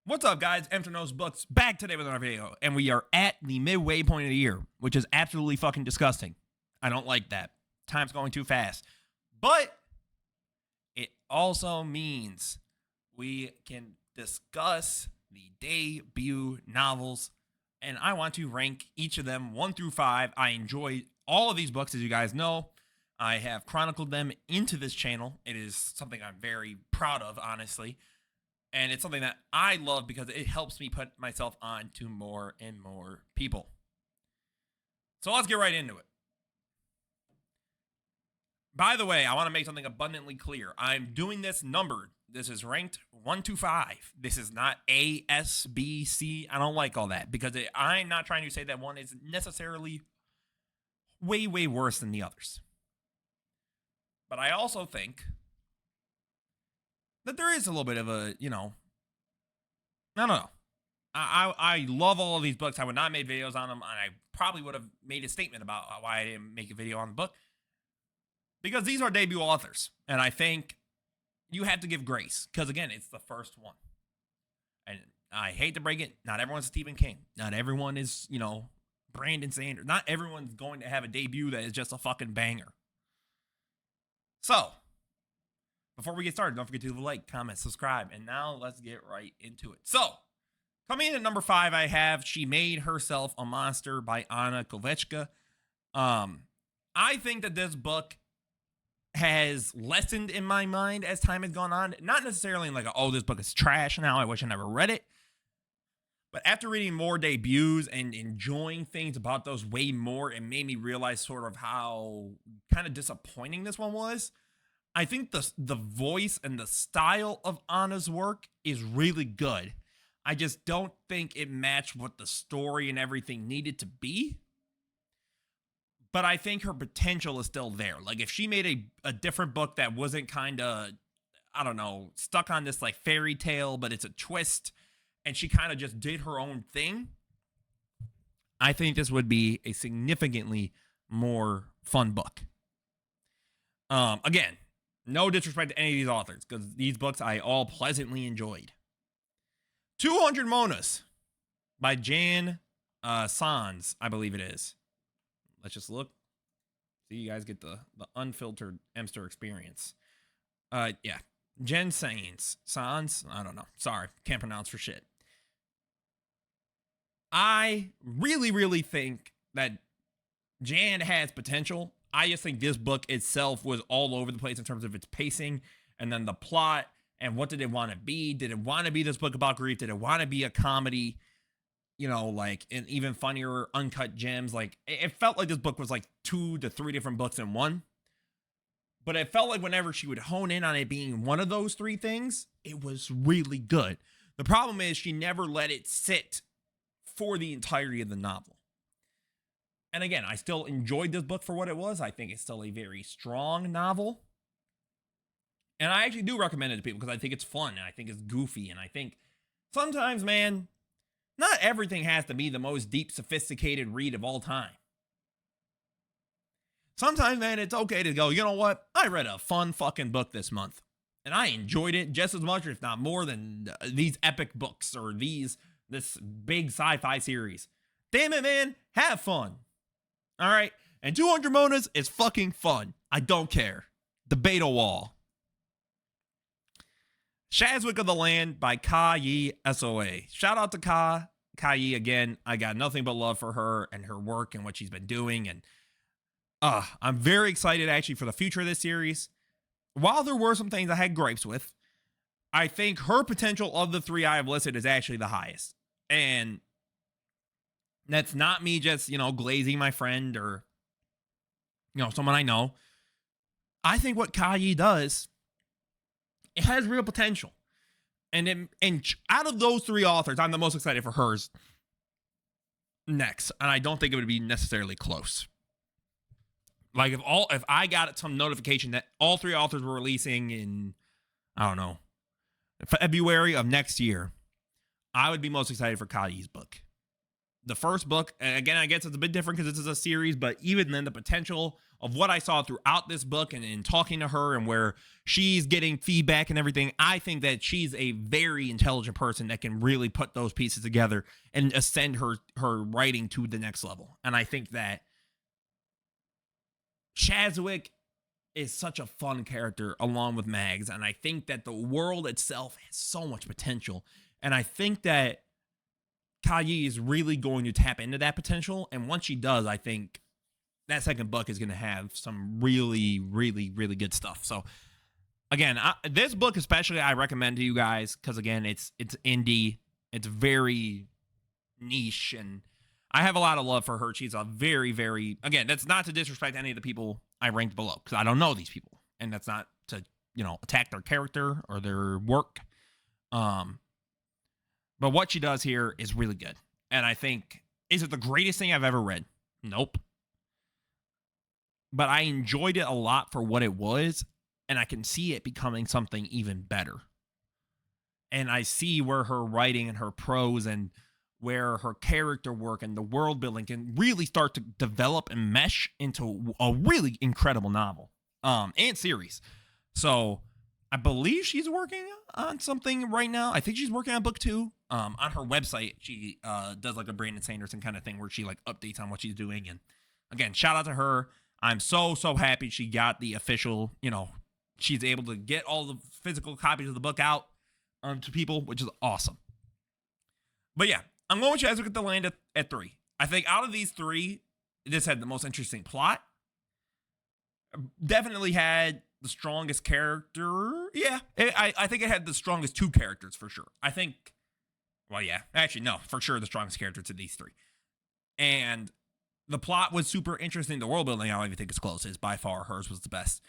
What's up, guys? Empty Nose Books back today with another video, and we are at the midway point of the year, which is absolutely fucking disgusting. I don't like that. Time's going too fast. But it also means we can discuss the debut novels, and I want to rank each of them 1 through 5. I enjoy all of these books, as you guys know. I have chronicled them into this channel. It is something I'm very proud of, honestly. And it's something that I love because it helps me put myself on to more and more people. So let's get right into it. By the way, I want to make something abundantly clear. I'm doing this numbered. This is ranked 1 to 5. This is not A, S, B, C. I don't like all that because I'm not trying to say that one is necessarily way, way worse than the others. But I also think that there is a little bit of a, I don't know. I love all of these books. I would not have made videos on them, and I probably would have made a statement about why I didn't make a video on the book. Because these are debut authors, and I think you have to give grace. Because, again, it's the first one. And I hate to break it, not everyone's Stephen King. Not everyone is, Brandon Sanders. Not everyone's going to have a debut that is just a fucking banger. So, before we get started, don't forget to like, comment, subscribe, and now let's get right into it. So, coming in at number 5, I have She Made Herself a Monster by Anna Kovalevska. I think that this book has lessened in my mind as time has gone on. Not necessarily like, this book is trash now, I wish I never read it. But after reading more debuts and enjoying things about those way more, it made me realize sort of how kind of disappointing this one was. I think the voice and the style of Anna's work is really good. I just don't think it matched what the story and everything needed to be. But I think her potential is still there. Like, if she made a different book that wasn't kind of, stuck on this like fairy tale, but it's a twist, and she kind of just did her own thing, I think this would be a significantly more fun book. Again, no disrespect to any of these authors, because these books I all pleasantly enjoyed. 200 Monas by Jan Sans, I believe it is. Let's just look. So you guys get the unfiltered Emster experience. Yeah. Jen Sans. I don't know. Sorry. Can't pronounce for shit. I really, really think that Jan has potential. I just think this book itself was all over the place in terms of its pacing and then the plot and what did it want to be? Did it want to be this book about grief? Did it want to be a comedy? Like an even funnier uncut gems. Like, it felt like this book was like 2 to 3 different books in one. But it felt like whenever she would hone in on it being one of those 3 things, it was really good. The problem is she never let it sit for the entirety of the novel. And again, I still enjoyed this book for what it was. I think it's still a very strong novel. And I actually do recommend it to people because I think it's fun and I think it's goofy. And I think sometimes, man, not everything has to be the most deep, sophisticated read of all time. Sometimes, man, it's okay to go, you know what? I read a fun fucking book this month. And I enjoyed it just as much, if not more, than these epic books or this big sci-fi series. Damn it, man. Have fun. All right? And 200 Monas is fucking fun. I don't care. Debate a wall. Shazwick of the Land by Ka Yi SOA. Shout out to Ka Yi again. I got nothing but love for her and her work and what she's been doing. And I'm very excited actually for the future of this series. While there were some things I had gripes with, I think her potential of the 3 I have listed is actually the highest. And that's not me just, glazing my friend or, someone I know. I think what Ka Yi does, it has real potential. And out of those 3 authors, I'm the most excited for hers next. And I don't think it would be necessarily close. Like, if I got some notification that all 3 authors were releasing in, February of next year, I would be most excited for Ka Yi's book. The first book, and again, I guess it's a bit different because this is a series, but even then, the potential of what I saw throughout this book and in talking to her and where she's getting feedback and everything, I think that she's a very intelligent person that can really put those pieces together and ascend her writing to the next level. And I think that Chazwick is such a fun character along with Mags, and I think that the world itself has so much potential, and I think that Kayi is really going to tap into that potential, and once she does, I think that second book is going to have some really, really, really good stuff. So again, this book especially I recommend to you guys because again, it's indie, it's very niche, and I have a lot of love for her. She's a very, very, again, that's not to disrespect any of the people I ranked below because I don't know these people, and that's not to attack their character or their work. But what she does here is really good, and I think, is it the greatest thing I've ever read? Nope. But I enjoyed it a lot for what it was, and I can see it becoming something even better. And I see where her writing and her prose and where her character work and the world building can really start to develop and mesh into a really incredible novel and series. So I believe she's working on something right now. I think she's working on book 2. On her website, she does like a Brandon Sanderson kind of thing where she like updates on what she's doing. And again, shout out to her. I'm so happy she got the official, she's able to get all the physical copies of the book out to people, which is awesome. But yeah, I'm going with Chazwick at the Land at 3. I think out of these 3, this had the most interesting plot. Definitely had the strongest character. Yeah, I think it had the strongest 2 characters for sure. I think, well, yeah, actually, no, for sure the strongest character to these 3. And the plot was super interesting. The world building, I don't even think it's close. Is by far hers was the best.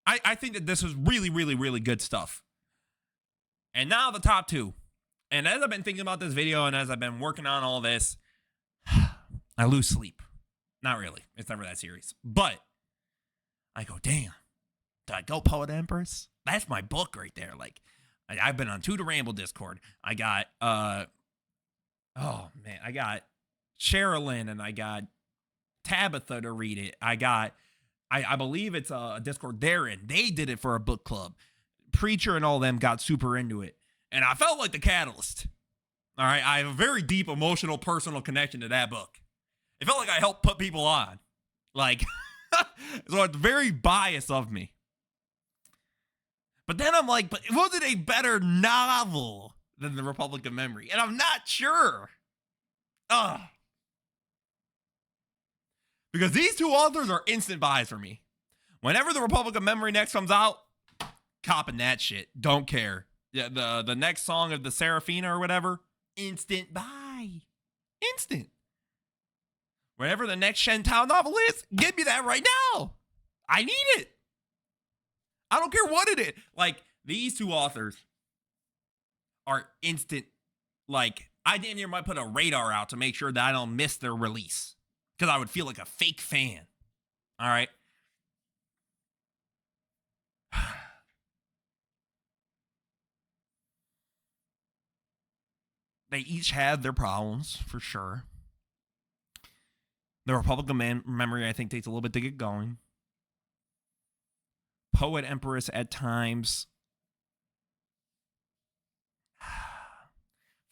I think that this was really, really, really good stuff. And now the top 2. And as I've been thinking about this video and as I've been working on all this, I lose sleep. Not really. It's never that serious. But I go, damn. Did I go Poet Empress? That's my book right there. Like, I've been on 2 to Ramble Discord. I got, I got Sherilyn and I got Tabitha to read it. I believe it's a Discord they're in. They did it for a book club. Preacher and all them got super into it. And I felt like the catalyst. All right. I have a very deep emotional, personal connection to that book. It felt like I helped put people on. Like, so it's very biased of me. But then I'm like, but was it a better novel than The Republic of Memory? And I'm not sure. Because these 2 authors are instant buys for me. Whenever The Republic of Memory next comes out, copping that shit. Don't care. Yeah, the next song of the Serafina or whatever, instant buy. Instant. Whatever the next Shen Tao novel is, give me that right now. I need it. I don't care what it is. Like, these 2 authors are instant. Like, I damn near might put a radar out to make sure that I don't miss their release. Because I would feel like a fake fan. All right. They each have their problems, for sure. The Republic of Memory, I think, takes a little bit to get going. Poet Empress at times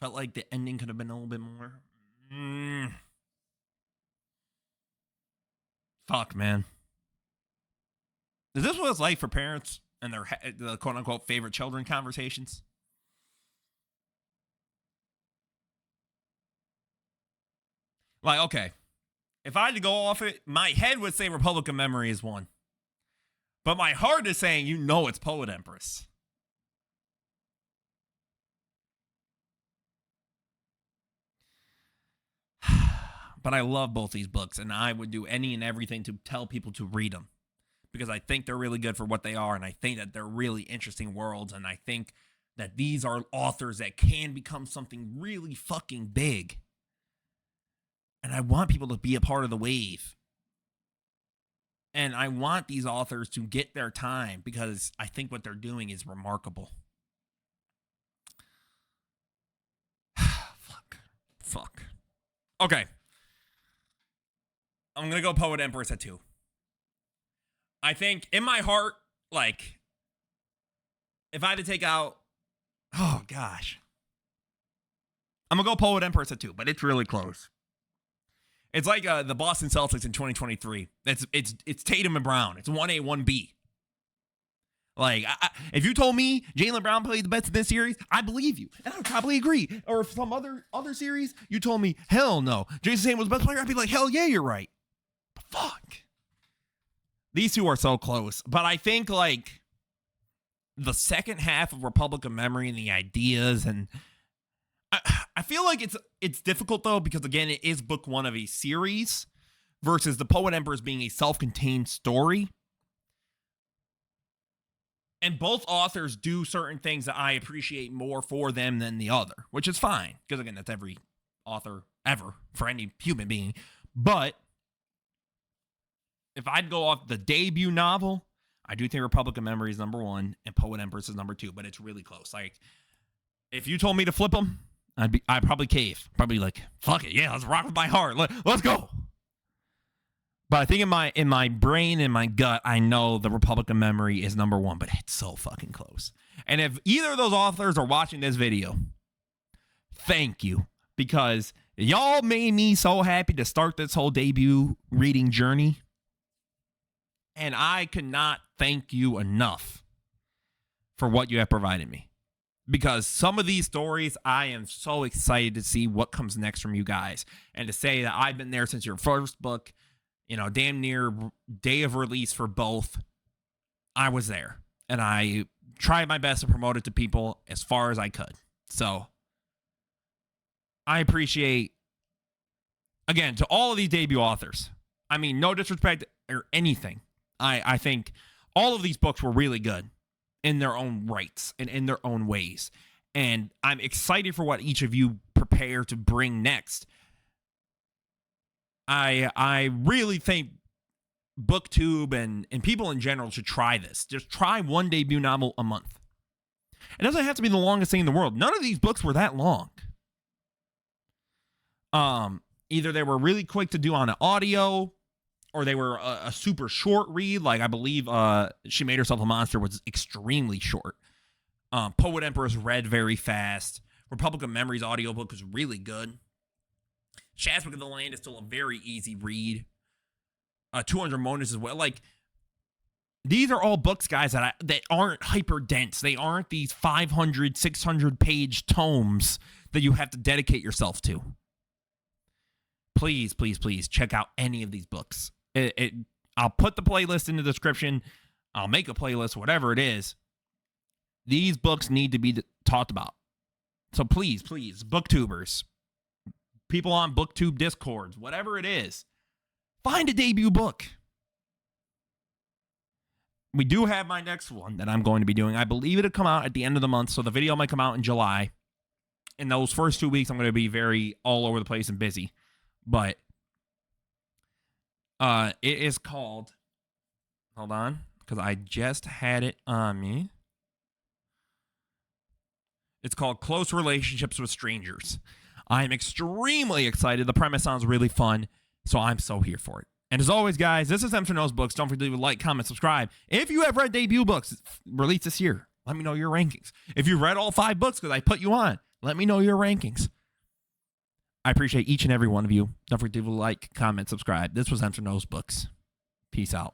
felt like the ending could have been a little bit more. Fuck, man. Is this what it's like for parents and their the quote-unquote favorite children conversations? Like, okay, if I had to go off it, my head would say Republic of Memory is 1. But my heart is saying, it's Poet Empress. But I love both these books, and I would do any and everything to tell people to read them. Because I think they're really good for what they are, and I think that they're really interesting worlds, and I think that these are authors that can become something really fucking big. And I want people to be a part of the wave. And I want these authors to get their time because I think what they're doing is remarkable. Fuck. Okay. I'm going to go Poet Empress at 2. I think in my heart, like, if I had to take out, oh gosh, I'm gonna go Poet Empress at 2, but it's really close. It's like the Boston Celtics in 2023. It's Tatum and Brown. It's 1A, 1B. Like, if you told me Jaylen Brown played the best in this series, I believe you, and I would probably agree. Or if some other series, you told me, hell no, Jason Tatum was the best player, I'd be like, hell yeah, you're right. But fuck, these two are so close. But I think like the second half of Republic of Memory and the ideas, and I feel like it's difficult though, because again, it is book 1 of a series versus the Poet Empress being a self-contained story. And both authors do certain things that I appreciate more for them than the other, which is fine. Because again, that's every author ever for any human being. But if I'd go off the debut novel, I do think Republic of Memory is number 1 and Poet Empress is number 2, but it's really close. Like, if you told me to flip them, I'd probably cave. Probably like, fuck it, yeah, let's rock with my heart. Let's go. But I think in my brain, in my gut, I know the Republic of Memory is number 1, but it's so fucking close. And if either of those authors are watching this video, thank you. Because y'all made me so happy to start this whole debut reading journey. And I could not thank you enough for what you have provided me. Because some of these stories, I am so excited to see what comes next from you guys. And to say that I've been there since your first book, damn near day of release for both, I was there. And I tried my best to promote it to people as far as I could. So, I appreciate, again, to all of these debut authors. I mean, no disrespect or anything. I think all of these books were really good in their own rights and in their own ways. And I'm excited for what each of you prepare to bring next. I really think BookTube and people in general should try this. Just try one debut novel a month. It doesn't have to be the longest thing in the world. None of these books were that long. Either they were really quick to do on an audio, or they were a super short read. Like I believe She Made Herself a Monster was extremely short. Poet Empress read very fast. Republic of Memory's audiobook was really good. Shazwick of the Land is still a very easy read. 200 Monas as well. Like, these are all books, guys, that aren't hyper dense. They aren't these 500, 600 page tomes that you have to dedicate yourself to. Please, please, please check out any of these books. I'll put the playlist in the description. I'll make a playlist, whatever it is. These books need to be talked about. So please, please, booktubers, people on BookTube Discords, whatever it is, find a debut book. We do have my next one that I'm going to be doing. I believe it'll come out at the end of the month, so the video might come out in July. In those first 2 weeks, I'm going to be very all over the place and busy. But it is called, hold on, because I just had it on me. It's called Close Relationships with Strangers. I'm extremely excited. The premise sounds really fun, so I'm so here for it. And as always, guys, this is Mr. Knows Books. Don't forget to like, comment, subscribe. If you have read debut books released this year, let me know your rankings. If you read all 5 books because I put you on, let me know your rankings. I appreciate each and every one of you. Don't forget to like, comment, subscribe. This was Mr. Knows Books. Peace out.